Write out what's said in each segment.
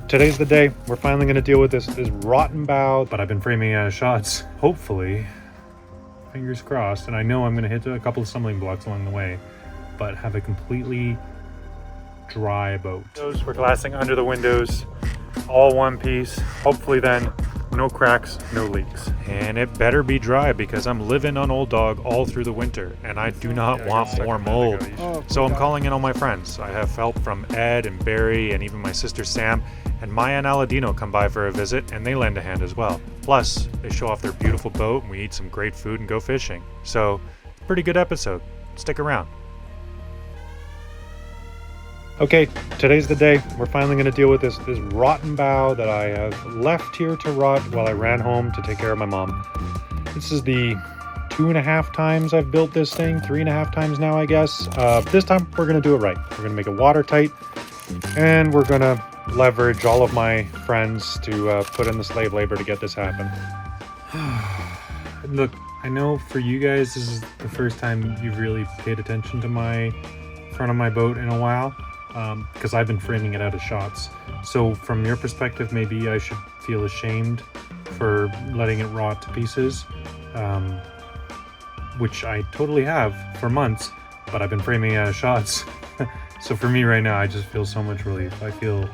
today's the day. We're finally gonna deal with this rotten bow, but I've been framing out of shots. Hopefully, fingers crossed, and I know I'm gonna hit a couple of stumbling blocks along the way, but have a completely dry boat. We're glassing under the windows, all one piece. Hopefully then, no cracks, no leaks. And it better be dry because I'm living on Old Dog all through the winter and I do not want more mold. So I'm calling in all my friends. I have help from Ed and Barry and even my sister Sam, and Maya and Aladino come by for a visit and they lend a hand as well. Plus, they show off their beautiful boat and we eat some great food and go fishing. So, pretty good episode. Stick around. Okay, today's the day. We're finally going to deal with this rotten bow that I have left here to rot while I ran home to take care of my mom. This is the 2.5 times I've built this thing, 3.5 times now, I guess. This time we're going to do it right. We're going to make it watertight, and we're going to leverage all of my friends to put in the slave labor to get this happen. Look, I know for you guys this is the first time you've really paid attention to my front of my boat in a while. Because I've been framing it out of shots. So from your perspective, maybe I should feel ashamed for letting it rot to pieces, which I totally have for months, but I've been framing it out of shots. So for me right now, I just feel so much relief. I feel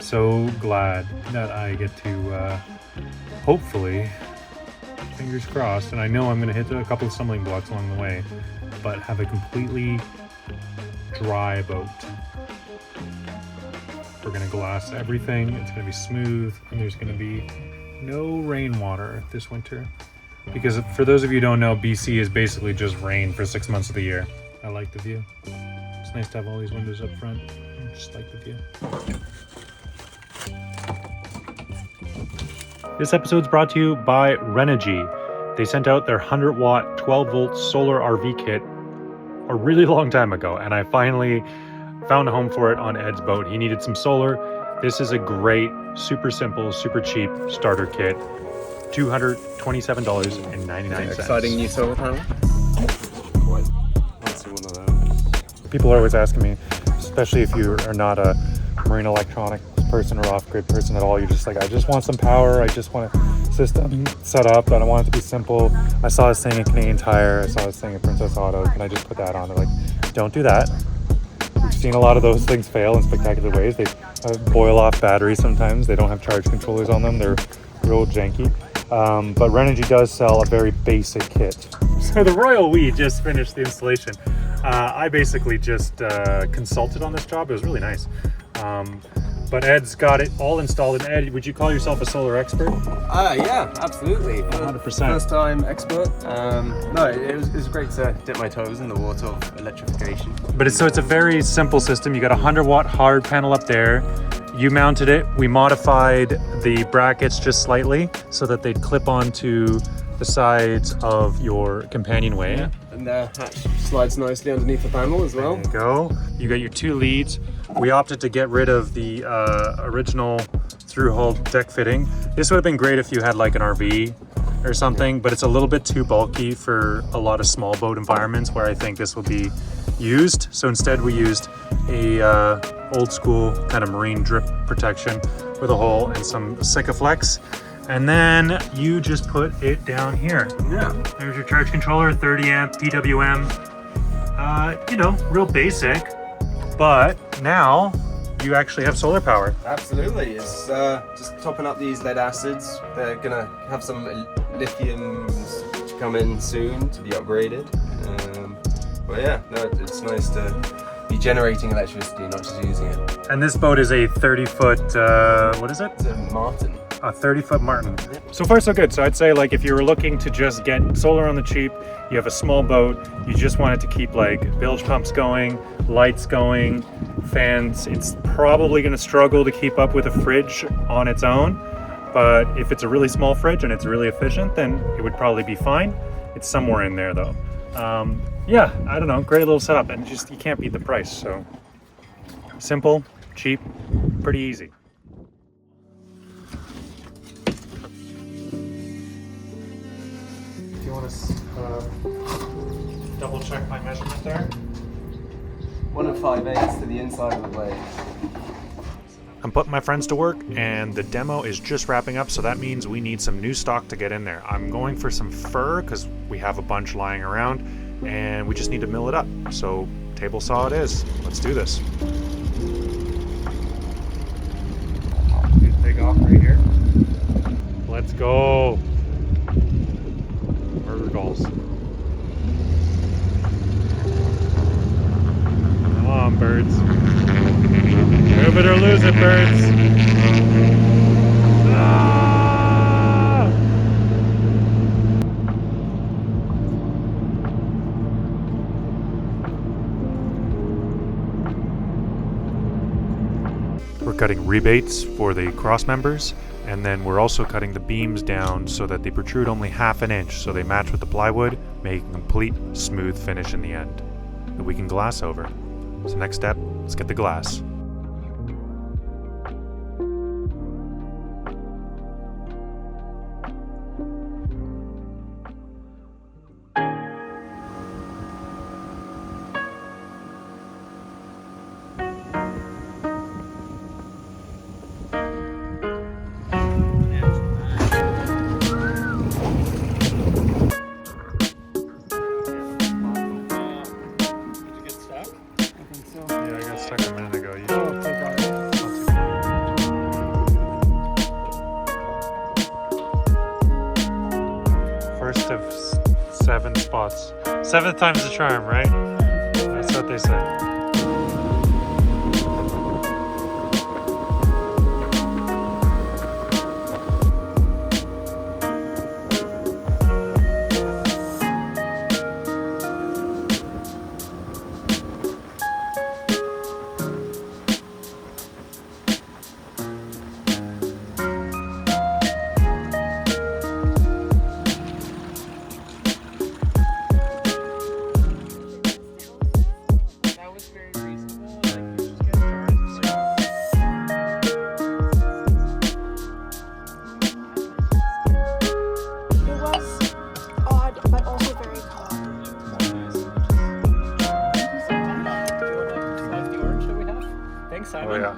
so glad that I get to, hopefully, fingers crossed, and I know I'm gonna hit a couple of stumbling blocks along the way, but have a completely dry boat. We're gonna glass everything. It's gonna be smooth, and there's gonna be no rainwater this winter. Because for those of you who don't know, BC is basically just rain for 6 months of the year. I like the view. It's nice to have all these windows up front. I just like the view. This episode's brought to you by Renogy. They sent out their 100-watt, 12-volt solar RV kit a really long time ago, and I finally found a home for it on Ed's boat. He needed some solar. This is a great, super simple, super cheap starter kit. $227.99. Exciting new solar panel. Let's see one of those. People are always asking me, especially if you are not a marine electronic person or off-grid person at all, you're just like, I just want some power. I just want a system set up. I don't want it to be simple. I saw this thing in Canadian Tire. I saw this thing in Princess Auto. Can I just put that on? They're like, don't do that. We've seen a lot of those things fail in spectacular ways. They boil off batteries sometimes. They don't have charge controllers on them. They're real janky. But Renogy does sell a very basic kit. So the Royal We just finished the installation. I basically just consulted on this job. It was really nice. But Ed's got it all installed. And Ed, would you call yourself a solar expert? Yeah, absolutely. 100%. First time expert. No, it was great to dip my toes in the water of electrification. But it's a very simple system. You got a 100-watt hard panel up there. You mounted it. We modified the brackets just slightly so that they'd clip onto the sides of your companionway. Yeah. And the hatch slides nicely underneath the panel as well. There you go. You got your 2 leads. We opted to get rid of the original through-hull deck fitting. This would have been great if you had like an RV or something, but it's a little bit too bulky for a lot of small boat environments where I think this will be used. So instead we used a old school kind of marine drip protection with a hole and some Sikaflex. And then you just put it down here. Yeah. There's your charge controller, 30 amp PWM. Real basic, but now you actually have solar power. Absolutely. It's just topping up these lead acids. They're gonna have some lithiums to come in soon to be upgraded. But yeah, no, it's nice to be generating electricity, not just using it. And this boat is a 30-foot, what is it? It's a Martin. A 30-foot Martin. So far so good. So I'd say like if you were looking to just get solar on the cheap, you have a small boat, you just want it to keep like bilge pumps going, lights going, fans, it's probably going to struggle to keep up with a fridge on its own. But if it's a really small fridge and it's really efficient, then it would probably be fine. It's somewhere in there though. Yeah, I don't know, great little setup, and just you can't beat the price. So simple, cheap, pretty easy. Do you want to double check my measurement there? 1 5/8 to the inside of the blade. A I'm putting my friends to work, and the demo is just wrapping up, so that means we need some new stock to get in there. I'm going for some fur because we have a bunch lying around, and we just need to mill it up. So table saw it is. Let's do this. Take off right here. Let's go. Murder goals. Come on, birds. Move it or lose it, birds. Ah! We're cutting rebates for the cross members, and then we're also cutting the beams down so that they protrude only ½ an inch so they match with the plywood, making a complete smooth finish in the end that we can glass over. So next step, let's get the glass. First of 7 spots. 7th time's the charm, right? That's what they say. Oh yeah.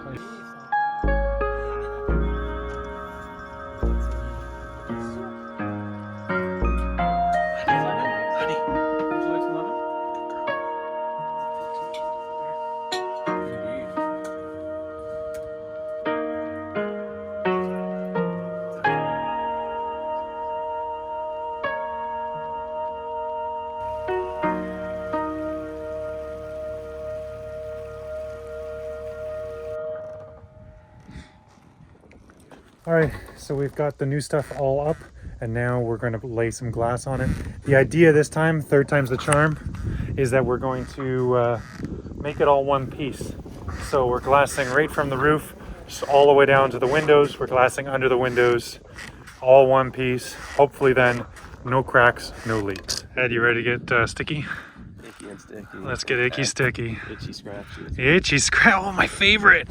All right, so we've got the new stuff all up, and now we're going to lay some glass on it. The idea this time, 3rd time's the charm, is that we're going to make it all one piece. So we're glassing right from the roof, just all the way down to the windows. We're glassing under the windows, all one piece. Hopefully then, no cracks, no leaks. Ed, you ready to get sticky? Icky and sticky. Let's get icky sticky. Itchy scratchy. Itchy scratch, oh my favorite!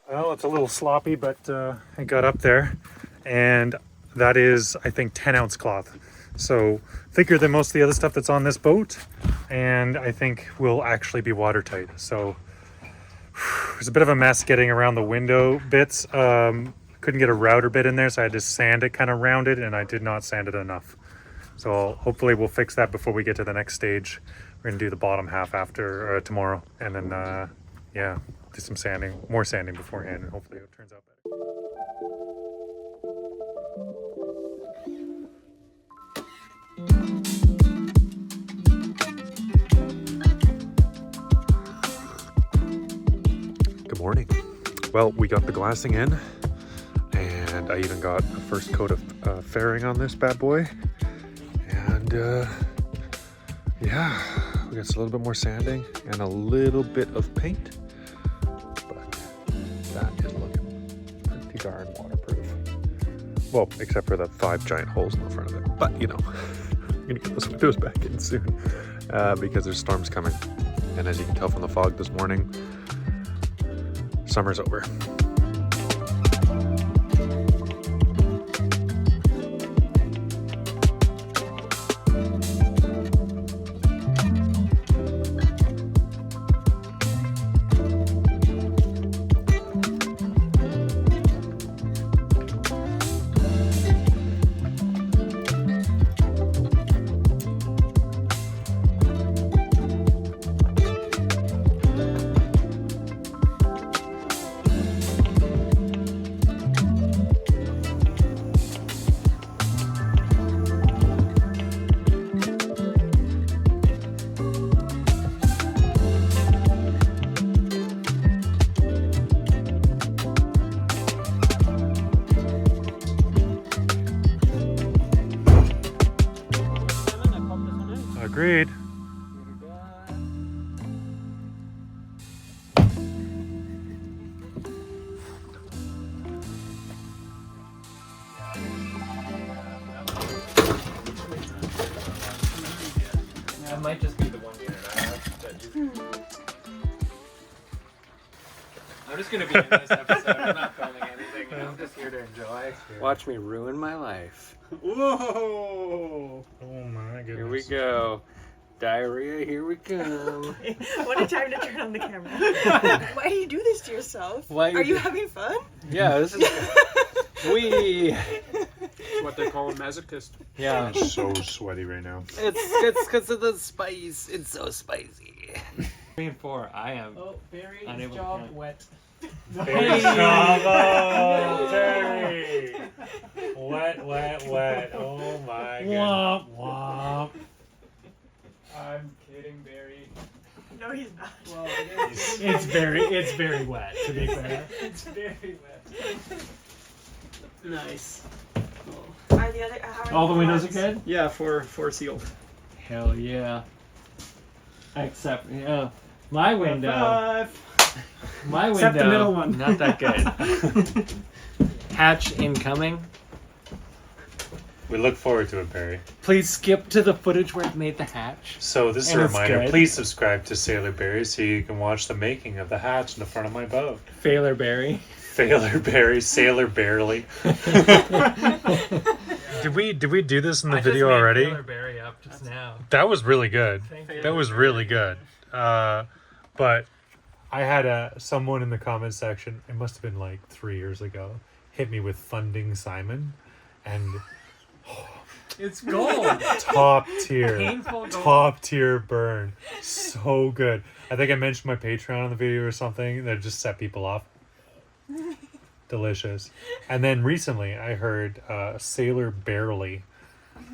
Well, it's a little sloppy, but it got up there, and that is, I think, 10-ounce cloth. So thicker than most of the other stuff that's on this boat, and I think will actually be watertight. So it's a bit of a mess getting around the window bits. Couldn't get a router bit in there, so I had to sand it kind of rounded, and I did not sand it enough. So hopefully we'll fix that before we get to the next stage. We're gonna do the bottom half after tomorrow, and then yeah, do some sanding, more sanding beforehand, and hopefully it turns out better. Good morning. Well, we got the glassing in, and I even got a first coat of fairing on this bad boy. And yeah, we got a little bit more sanding and a little bit of paint, but that is looking pretty darn waterproof. Well, except for the 5 giant holes in the front of it. But you know, I'm gonna get those windows back in soon because there's storms coming. And as you can tell from the fog this morning, summer's over. Agreed. That might just be the one unit I have that you... I'm just gonna be in this episode. I'm not filming anything. I'm just here to enjoy. Watch me ruin my life. Whoa! Oh my goodness. Here we go. Diarrhea, here we come. What a time to turn on the camera. Why do you do this to yourself? Why Are you having fun? Yeah, this is... We. What they call a masochist. Yeah. I'm so sweaty right now. It's because of the spice. It's so spicy. 3 and 4. I am. Oh, Barry's Unable to job count. wet. Hey, Bravo! Terry! Wet, wet, wet. Oh my goodness. Womp womp. I'm kidding, Barry. No, he's not. Well, it's very wet, to be fair. It's very wet. Nice. Are the other, how are All the windows are ones? good? Yeah, four sealed. Hell yeah. Except, yeah. My window. My window. Except the middle one. Not that good. Hatch incoming. We look forward to it, Barry. Please skip to the footage where it made the hatch. So this is And a it's reminder. good. Please subscribe to Sailor Barry so you can watch the making of the hatch in the front of my boat. Failure Barry. Sailor Barry, Sailor Barely. Did we do this in the video already? Failure Barry up just now. That was really good. Thank That was really good. But I had someone in the comment section, it must have been like 3 years ago, hit me with Funding Simon, and It's gold. top tier, Painful gold. top tier burn, so good. I think I mentioned my Patreon on the video or something that just set people off. Delicious. And then recently I heard Sailor Barely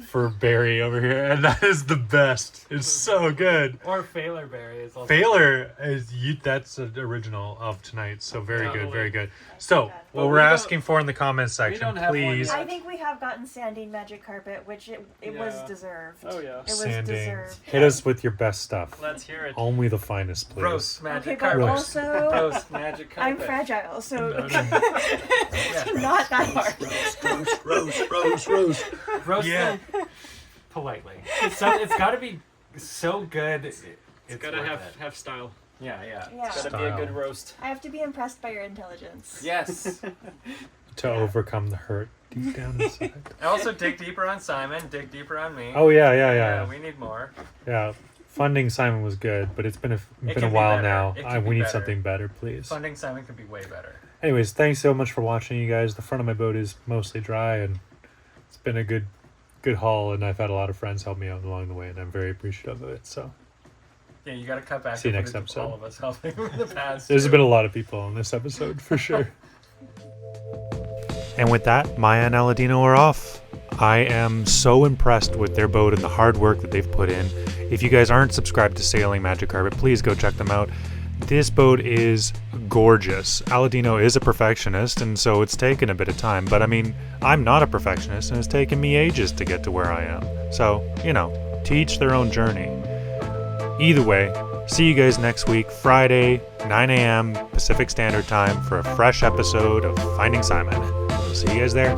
for Barry over here, and that is the best. It's so good. Or Failure Barry is also. Failure is that's the original of tonight, so very good, Totally. very good. So But what we we're don't- asking for in the comments section, don't have one please. yet. I think we have gotten sanding magic carpet, which it was Yeah. deserved. Oh, yeah. It was Sanding. deserved. Hit us with your best stuff. Let's hear it. Only the finest, please. Roast Okay, magic but carpet. also Roast magic I'm carpet. fragile, so No, not that hard. Roast Yeah. them politely. It's got to be so good. It's Gotta worth have it. have style. Yeah, yeah. Yeah. It's gotta be a good roast. I have to be impressed by your intelligence. Yes. To overcome the hurt deep down inside. I also dig deeper on Simon. Dig deeper on me. Oh yeah. We need more. Yeah. Funding Simon was good, but it's been a can be while better. now. It can be We need better. something better, please. Funding Simon could be way better. Anyways, thanks so much for watching, you guys. The front of my boat is mostly dry, and it's been a good haul, and I've had a lot of friends help me out along the way, and I'm very appreciative of it. So Yeah, you gotta cut back. See you the next footage of episode. All of us helping in the past. there's too. been a lot of people on this episode for sure. And with that, Maya and Aladino are off. I am so impressed with their boat and the hard work that they've put in. If you guys aren't subscribed to Sailing Magic Carpet, please go check them out. This boat is gorgeous. Aladino is a perfectionist, and so it's taken a bit of time. But I mean, I'm not a perfectionist, and it's taken me ages to get to where I am. So, to each their own journey. Either way, see you guys next week, Friday, 9 a.m. Pacific Standard Time, for a fresh episode of Finding Simon. See you guys there.